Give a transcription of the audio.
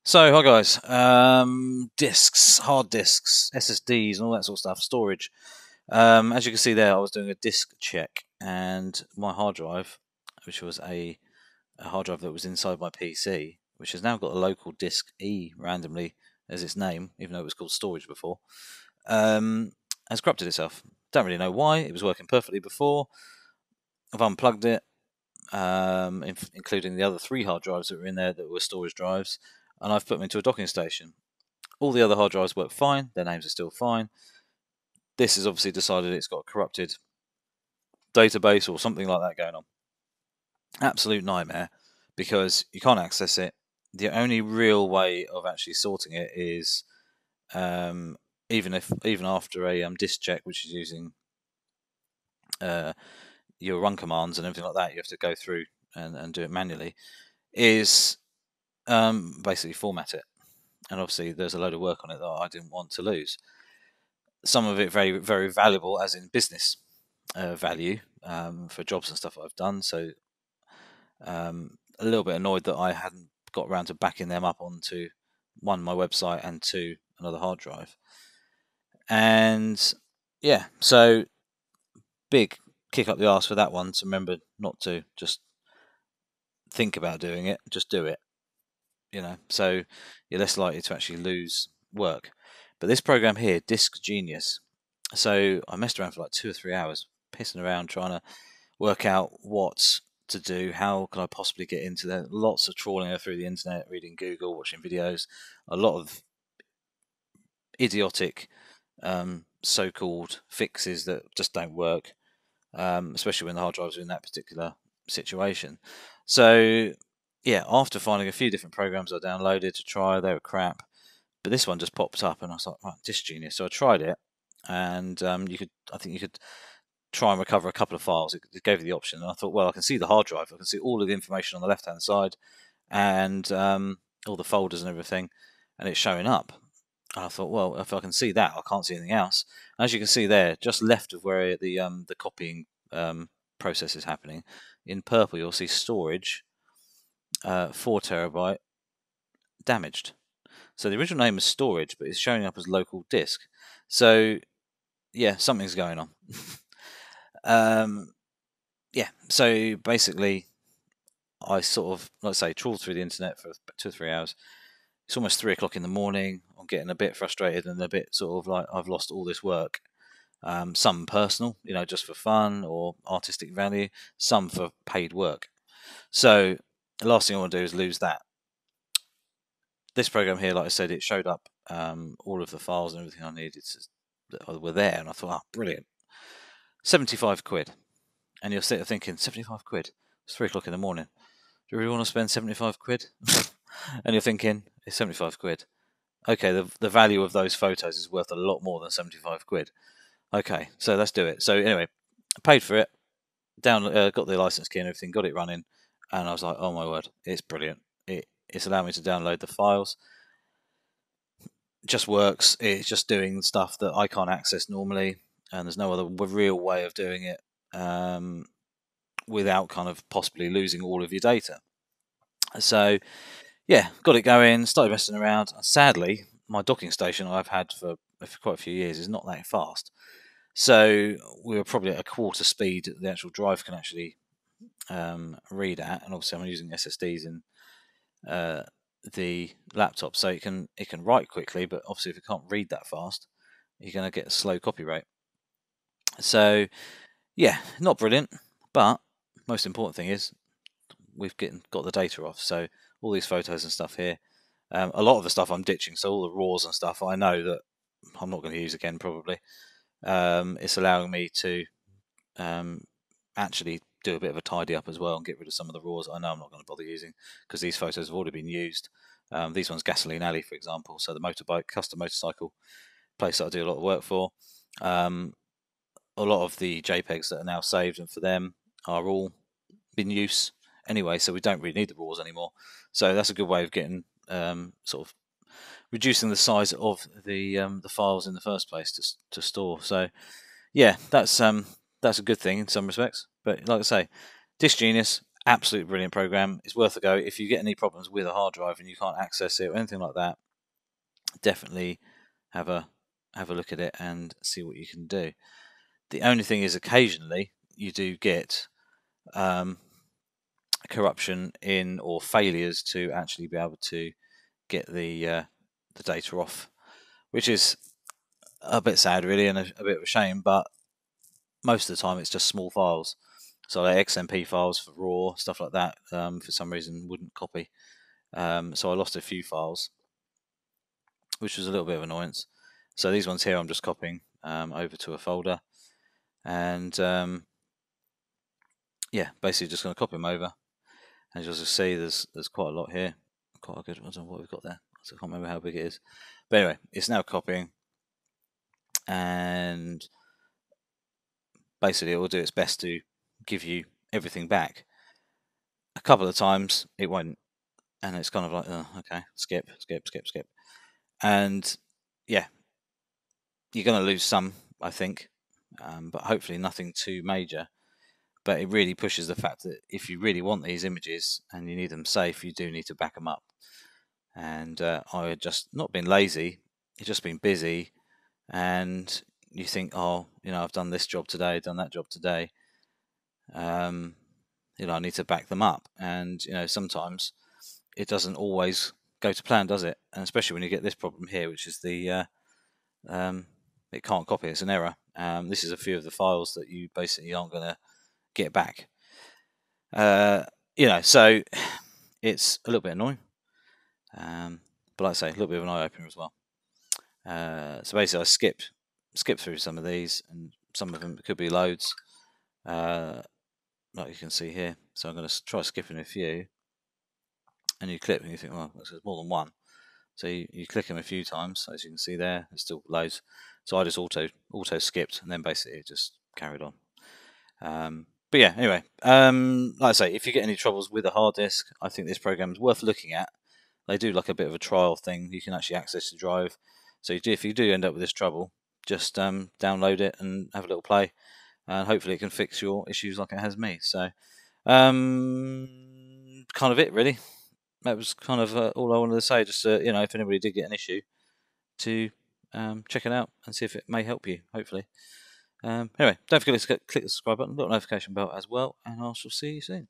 So, hi guys. Discs, hard discs, SSDs, and all that sort of stuff, storage. As you can see there, I was doing a disk check, and my hard drive, which was a hard drive that was inside my PC, which has now got a local disk E randomly as its name, even though it was called storage before, has corrupted itself. Don't really know why. It was working perfectly before. I've unplugged it, including the other 3 hard drives that were in there that were storage drives, and I've put them into a docking station. All the other hard drives work fine, their names are still fine. This has obviously decided it's got a corrupted database or something like that going on. Absolute nightmare, because you can't access it. The only real way of actually sorting it is even after a disk check, which is using your run commands and everything like that, you have to go through and do it manually, is basically format it. And obviously there's a load of work on it that I didn't want to lose. Some of it very, very valuable, as in business value for jobs and stuff I've done. So a little bit annoyed that I hadn't got around to backing them up onto, 1, my website, and 2, another hard drive. And yeah, so big kick up the arse for that one, to remember not to just think about doing it, just do it. So you're less likely to actually lose work. But this program here, Disk Genius, so I messed around for like 2 or 3 hours, pissing around trying to work out what to do, how can I possibly get into there. Lots of trawling through the internet, reading Google, watching videos, a lot of idiotic so-called fixes that just don't work, especially when the hard drives are in that particular situation. So yeah, after finding a few different programs I downloaded to try, they were crap. But this one just popped up, and I was like, right, Disk Genius. So I tried it, and I think you could try and recover a couple of files. It gave you the option, and I thought, well, I can see the hard drive, I can see all of the information on the left-hand side, and all the folders and everything, and it's showing up. And I thought, well, if I can see that, I can't see anything else. And as you can see there, just left of where the copying process is happening, in purple you'll see storage, 4 terabyte, damaged. So the original name is storage, but it's showing up as local disk. So yeah, something's going on. Yeah, so basically I sort of, like I say, trawled through the internet for 2 or 3 hours. It's almost 3 o'clock in the morning. I'm getting a bit frustrated and a bit sort of like, I've lost all this work. Some personal, just for fun or artistic value, some for paid work. So the last thing I want to do is lose that. This program here, like I said, it showed up all of the files and everything I needed were there, and I thought, brilliant. 75 quid. And you're sitting there thinking, 75 quid? It's 3 o'clock in the morning. Do you really want to spend 75 quid? And you're thinking, it's 75 quid. Okay, the value of those photos is worth a lot more than 75 quid. Okay, so let's do it. So anyway, I paid for it, got the license key and everything, got it running, and I was like, oh my word, it's brilliant. It's allowed me to download the files. Just works. It's just doing stuff that I can't access normally, and there's no other real way of doing it without kind of possibly losing all of your data. So yeah, got it going, started messing around. Sadly, my docking station I've had for quite a few years is not that fast. So we were probably at a quarter speed that the actual drive can actually read at, and obviously I'm using SSDs in the laptop, so it can write quickly, but obviously if it can't read that fast, you're going to get a slow copy rate. So yeah, not brilliant, but most important thing is we've got the data off. So all these photos and stuff here, a lot of the stuff I'm ditching, so all the raws and stuff I know that I'm not going to use again probably. It's allowing me to actually do a bit of a tidy up as well and get rid of some of the raws I know I'm not going to bother using, because these photos have already been used. These ones, Gasoline Alley, for example, so the motorbike, custom motorcycle place that I do a lot of work for. A lot of the JPEGs that are now saved and for them are all in use anyway, so we don't really need the raws anymore. So that's a good way of getting sort of reducing the size of the files in the first place to store. So yeah, that's a good thing in some respects. But like I say, Disk Genius, Absolutely brilliant program. It's worth a go. If you get any problems with a hard drive and you can't access it or anything like that, definitely have a look at it and see what you can do. The only thing is, occasionally you do get corruption in, or failures to actually be able to get the data off, which is a bit sad, really, and a bit of a shame. But most of the time, it's just small files. So like XMP files for RAW, stuff like that, for some reason wouldn't copy. So I lost a few files, which was a little bit of annoyance. So these ones here, I'm just copying over to a folder, and yeah, basically just going to copy them over. As you'll see, there's quite a lot here. Quite a good. I don't know what we've got there. I can't remember how big it is. But anyway, it's now copying, and basically it will do its best to give you everything back. A couple of times it won't, and it's kind of like, oh, okay, skip. And yeah, you're going to lose some, I think, but hopefully nothing too major. But it really pushes the fact that if you really want these images and you need them safe, you do need to back them up. And I had just not been lazy, it's just been busy, and you think, oh, I've done this job today, done that job today, I need to back them up. And sometimes it doesn't always go to plan, does it? And especially when you get this problem here, which is the it can't copy, it's an error. This is a few of the files that you basically aren't going to get back. So it's a little bit annoying, but like I say, a little bit of an eye opener as well. So basically, I skip through some of these, and some of them could be loads, like you can see here. So I'm going to try skipping a few, and you click and you think, well, there's more than one. So you click them a few times, as you can see there. There's still loads. So I just auto skipped, and then basically it just carried on. But yeah, anyway, like I say, if you get any troubles with a hard disk, I think this program is worth looking at. They do like a bit of a trial thing. You can actually access the drive. So if you do end up with this trouble, just download it and have a little play, and hopefully it can fix your issues like it has me. So kind of it, really. That was kind of all I wanted to say. Just if anybody did get an issue, to check it out and see if it may help you, hopefully. Anyway, don't forget to click the subscribe button, little notification bell as well, and I shall see you soon.